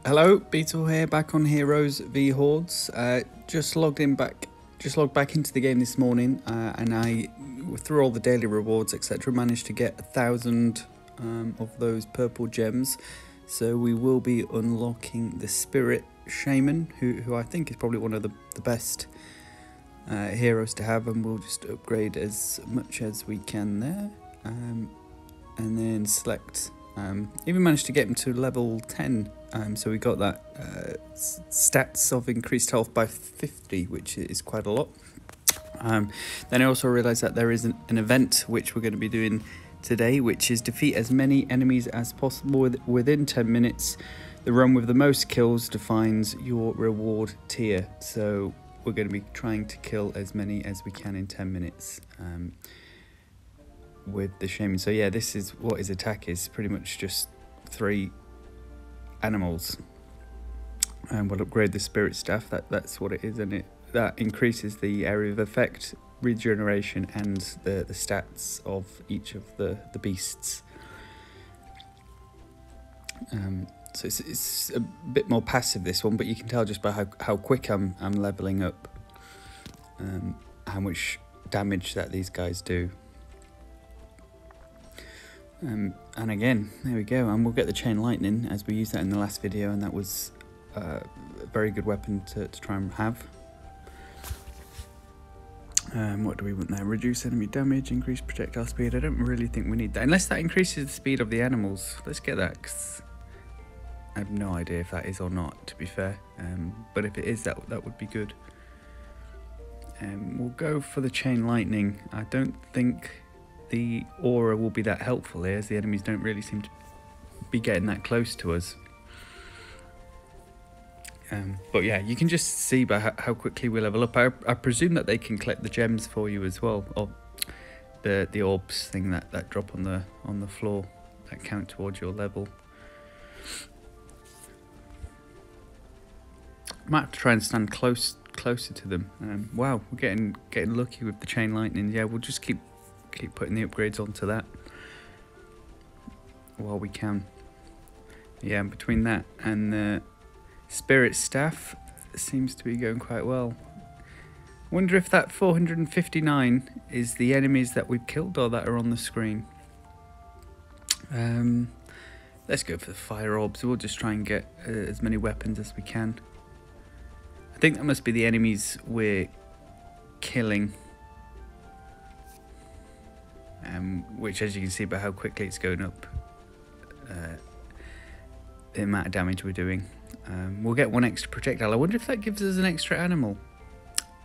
Hello, Beatle here, back on Heroes V Hordes. Just logged back into the game this morning, and I, through all the daily rewards, etc., managed to get 1,000 of those purple gems. So we will be unlocking the Spirit Shaman, who I think is probably one of the best heroes to have, and we'll just upgrade as much as we can there, and then select. Even managed to get him to level 10, so we got that stats of increased health by 50, which is quite a lot. Then I also realised that there is an event which we're going to be doing today, which is defeat as many enemies as possible within 10 minutes. The run with the most kills defines your reward tier, so we're going to be trying to kill as many as we can in 10 minutes. With the Shaman. So yeah, this is what his attack is, pretty much just 3 animals. And we'll upgrade the Spirit Staff, that's what it is, and that increases the area of effect, regeneration, and the stats of each of the beasts. So it's a bit more passive, this one, but you can tell just by how quick I'm leveling up, how much damage that these guys do. And again, there we go, and we'll get the chain lightning as we used that in the last video, and that was a very good weapon to try and have. What do we want there? Reduce enemy damage, increase projectile speed. I don't really think we need that, unless that increases the speed of the animals. Let's get that, because I have no idea if that is or not, to be fair. But if it is, that would be good. We'll go for the chain lightning. I don't think the aura will be that helpful here, as the enemies don't really seem to be getting that close to us. But yeah, you can just see by how quickly we level up. I presume that they can collect the gems for you as well, or the orbs thing that drop on the floor that count towards your level. Might have to try and stand closer to them. Wow, we're getting lucky with the chain lightning. Yeah, we'll just keep putting the upgrades onto that while we can. Yeah, and between that and the Spirit Staff, it seems to be going quite well. Wonder if that 459 is the enemies that we've killed or that are on the screen. Let's go for the fire orbs. We'll just try and get as many weapons as we can. I think that must be the enemies we're killing. Which, as you can see by how quickly it's going up, the amount of damage we're doing. We'll get 1 extra projectile. I wonder if that gives us an extra animal.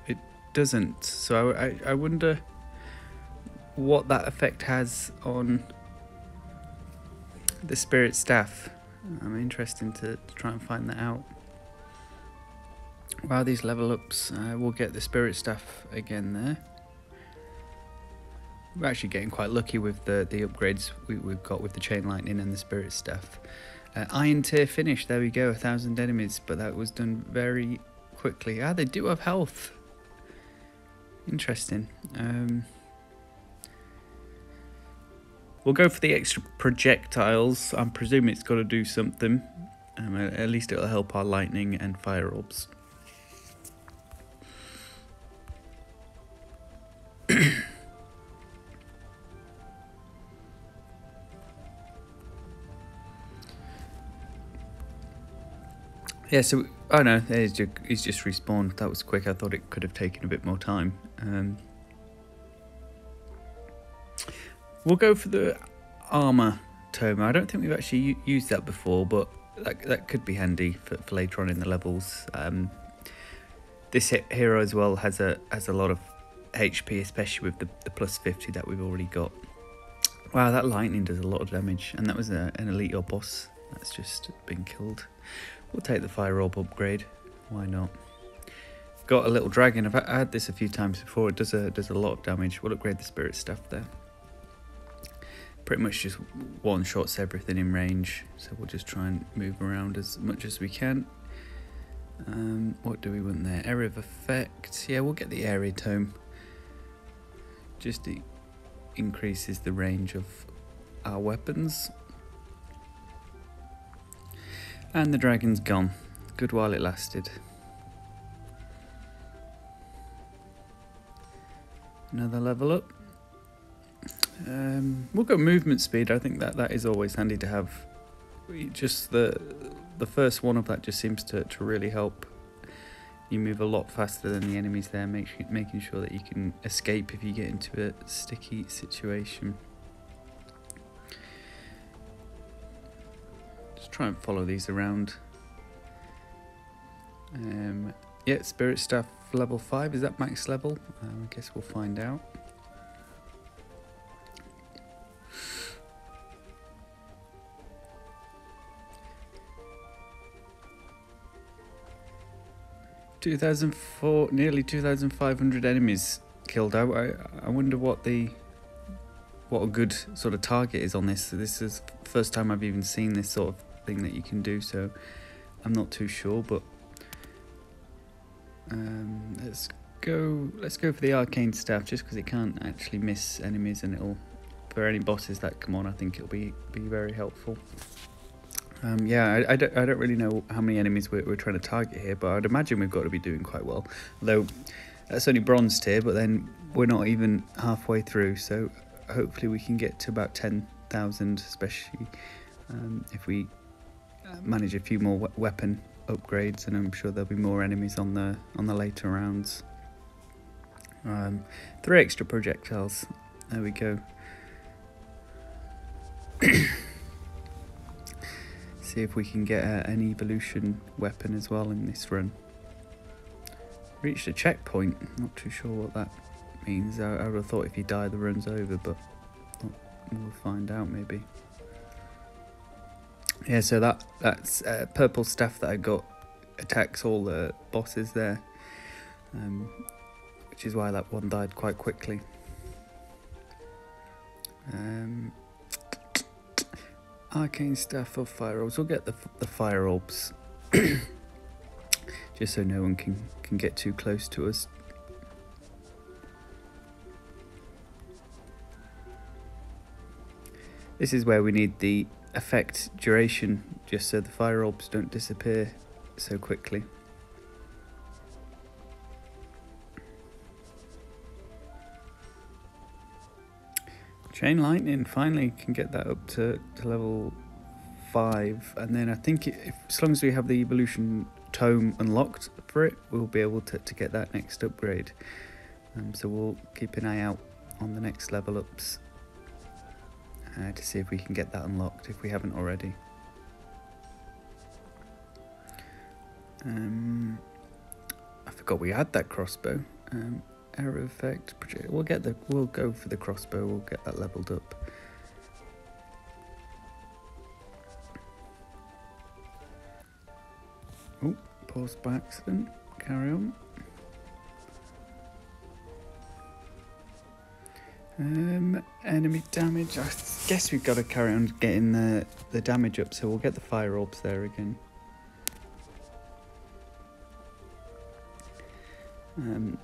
It doesn't, so I wonder what that effect has on the Spirit Staff. I'm interested to try and find that out. Wow, these level ups. We'll get the Spirit Staff again there. We're actually getting quite lucky with the upgrades we've got with the chain lightning and the Spirit Staff. Iron tier finish, there we go, 1,000 enemies, but that was done very quickly. Ah, they do have health. Interesting. We'll go for the extra projectiles. I'm presuming it's got to do something. At least it'll help our lightning and fire orbs. Yeah, so, oh no, he's just respawned. That was quick. I thought it could have taken a bit more time. We'll go for the armor tome. I don't think we've actually used that before, but that could be handy for later on in the levels. This hero as well has a lot of HP, especially with the plus 50 that we've already got. Wow, that lightning does a lot of damage, and that was an elite or boss that's just been killed. We'll take the fire orb upgrade. Why not? Got a little dragon. I've had this a few times before. It does a lot of damage. We'll upgrade the Spirit Staff there. Pretty much just one-shots everything in range. So we'll just try and move around as much as we can. What do we want there? Area of effect. Yeah, we'll get the area tome. Just increases the range of our weapons. And the dragon's gone. Good while it lasted. Another level up. We'll go movement speed. I think that is always handy to have. Just the first one of that just seems to really help. You move a lot faster than the enemies there, making sure that you can escape if you get into a sticky situation. Just try and follow these around. Yeah, Spirit Staff level 5, is that max level? I guess we'll find out. Nearly 2,500 enemies killed out. I wonder what a good sort of target is on this. This is the first time I've even seen this sort of thing that you can do, so I'm not too sure, but let's go for the arcane staff, just because it can't actually miss enemies, and it'll, for any bosses that come on, I think it'll be very helpful. Yeah, I don't really know how many enemies we're trying to target here, but I'd imagine we've got to be doing quite well. Although that's only bronze tier, but then we're not even halfway through, so hopefully we can get to about 10,000, especially if we manage a few more weapon upgrades, and I'm sure there'll be more enemies on the later rounds. 3 extra projectiles. There we go. See if we can get an evolution weapon as well in this run. Reached a checkpoint. Not too sure what that means. I would have thought if you die the run's over, but we'll find out maybe. Yeah, so that's purple staff that I got attacks all the bosses there, which is why that one died quite quickly. Arcane staff or fire orbs. We'll get the fire orbs, just so no one can get too close to us. This is where we need the effect duration, just so the fire orbs don't disappear so quickly. Chain lightning, finally can get that up to level 5, and then I think as long as we have the evolution tome unlocked for it, we'll be able to get that next upgrade. So we'll keep an eye out on the next level ups to see if we can get that unlocked if we haven't already. I forgot we had that crossbow. Arrow effect project. We'll go for the crossbow. We'll get that leveled up. Oh, paused by accident. Carry on. Enemy damage. I guess we've got to carry on getting the damage up, so we'll get the fire orbs there again.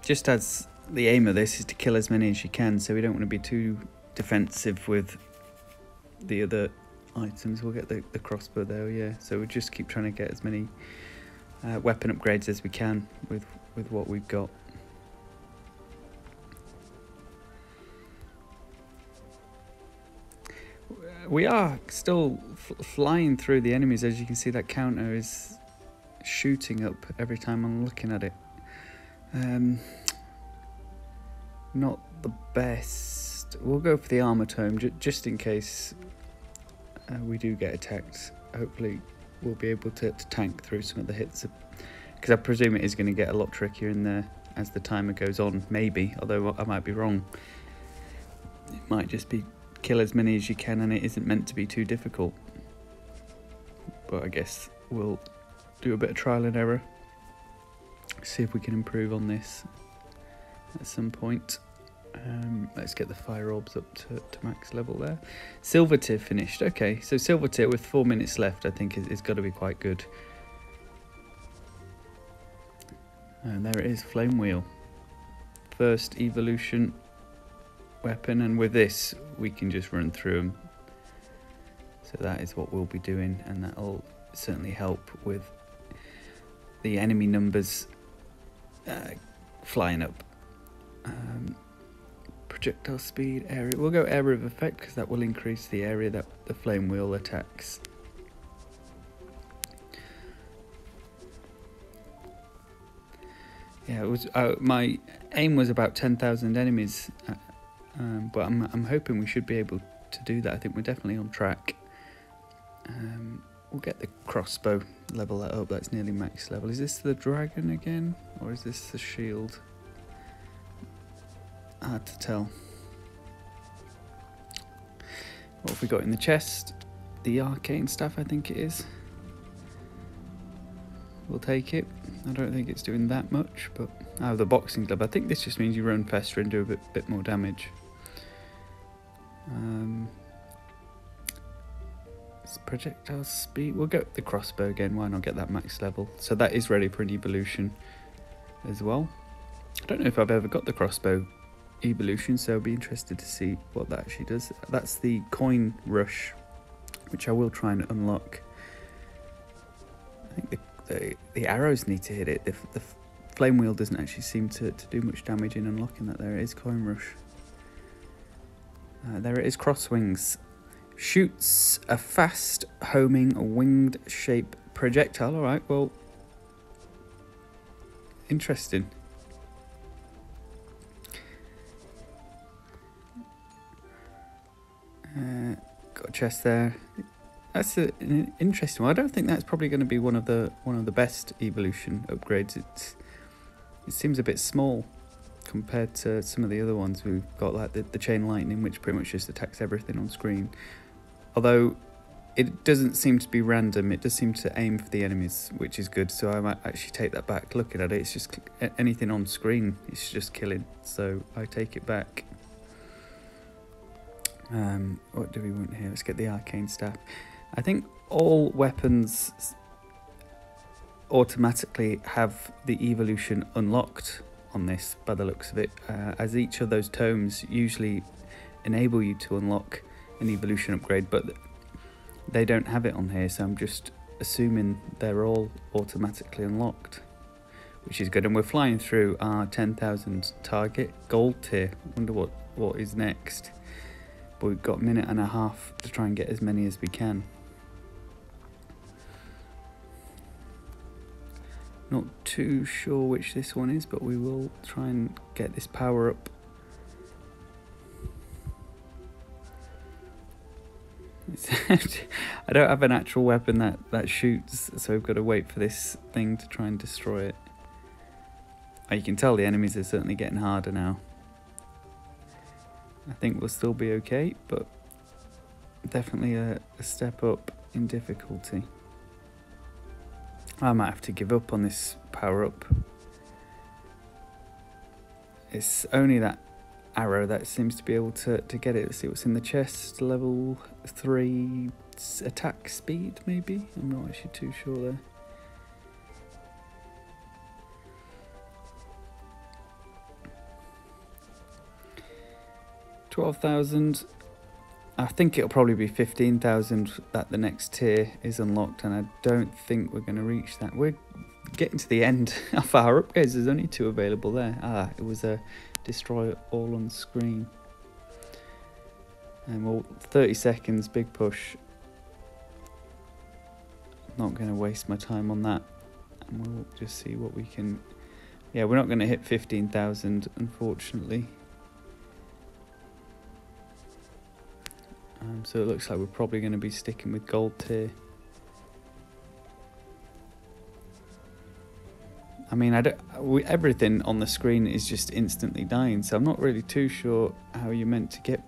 Just as the aim of this is to kill as many as you can, so we don't want to be too defensive with the other items. We'll get the crossbow there, yeah. So we'll just keep trying to get as many weapon upgrades as we can with what we've got. We are still flying through the enemies. As you can see, that counter is shooting up every time I'm looking at it. Not the best. We'll go for the armor tome just in case we do get attacked. Hopefully we'll be able to tank through some of the hits, because I presume it is going to get a lot trickier in there as the timer goes on, maybe, although I might be wrong. It might just be kill as many as you can, and it isn't meant to be too difficult. But I guess we'll do a bit of trial and error, see if we can improve on this at some point. Let's get the fire orbs up to max level there. Silver tier finished. Okay, so silver tier with 4 minutes left, I think is got to be quite good. And there it is, flame wheel. First evolution weapon, and with this we can just run through them. So that is what we'll be doing, and that'll certainly help with the enemy numbers flying up. Projectile speed, area. We'll go area of effect because that will increase the area that the flame wheel attacks. Yeah, it was. My aim was about 10,000 enemies, but I'm hoping we should be able to do that. I think we're definitely on track. We'll get the crossbow, level that up. That's nearly max level. Is this the dragon again, or is this the shield? Hard to tell. What have we got in the chest? The arcane staff, I think it is. We'll take it. I don't think it's doing that much, but I have the boxing glove. I think this just means you run faster and do a bit more damage. It's projectile speed. We'll get the crossbow again. Why not get that max level? So that is ready for an evolution as well. I don't know if I've ever got the crossbow evolution, so I'll be interested to see what that actually does. That's the coin rush, which I will try and unlock. I think the arrows need to hit it. The flame wheel doesn't actually seem to do much damage in unlocking that. There it is, coin rush. There it is, cross wings. Shoots a fast homing winged shape projectile. Alright, well, interesting. Got a chest there. That's an interesting one. I don't think that's probably going to be one of the best evolution upgrades. It seems a bit small compared to some of the other ones we've got, like the chain lightning, which pretty much just attacks everything on screen. Although it doesn't seem to be random, it does seem to aim for the enemies, which is good. So I might actually take that back. Looking at it, it's just anything on screen, it's just killing. So I take it back. What do we want here? Let's get the arcane staff. I think all weapons automatically have the evolution unlocked on this, by the looks of it, as each of those tomes usually enable you to unlock an evolution upgrade, but they don't have it on here, so I'm just assuming they're all automatically unlocked, which is good. And we're flying through our 10,000 target, gold tier. Wonder what is next, but we've got a minute and a half to try and get as many as we can. Not too sure which this one is, but we will try and get this power up. I don't have an actual weapon that shoots, so we've got to wait for this thing to try and destroy it. Oh, you can tell the enemies are certainly getting harder now. I think we'll still be okay, but definitely a step up in difficulty. I might have to give up on this power up. It's only that arrow that seems to be able to get it. Let's see what's in the chest. Level 3 attack speed, maybe? I'm not actually too sure there. $12,000. I think it'll probably be 15,000 that the next tier is unlocked, and I don't think we're going to reach that. We're getting to the end of our upgrades. There's only 2 available there. It was a destroy all on screen. And well, 30 seconds, big push. Not going to waste my time on that, and we'll just see what we can. Yeah, we're not going to hit 15,000, unfortunately. So it looks like we're probably going to be sticking with gold tier. I mean, everything on the screen is just instantly dying, so I'm not really too sure how you're meant to get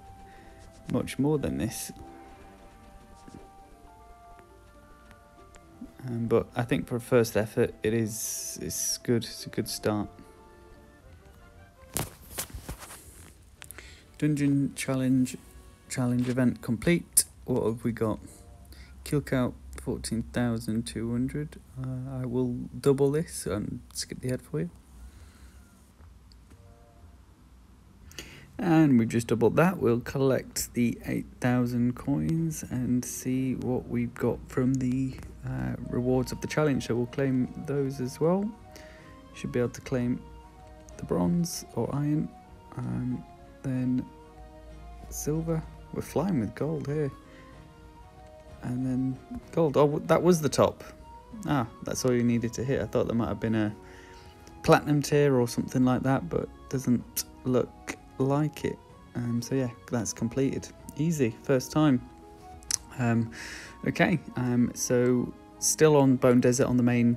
much more than this. But I think for a first effort, it's good. It's a good start. Dungeon challenge event complete. What have we got? Kill count 14,200. I will double this and skip the head for you. And we've just doubled that. We'll collect the 8,000 coins and see what we've got from the rewards of the challenge, so we'll claim those as well. Should be able to claim the bronze or iron, then silver. We're flying with gold here, and then gold. Oh, that was the top. Ah, that's all you needed to hit. I thought there might have been a platinum tier or something like that, but doesn't look like it. So yeah, that's completed. Easy, first time. Okay, so still on Bone Desert on the main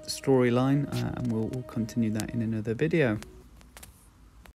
storyline, and we'll continue that in another video.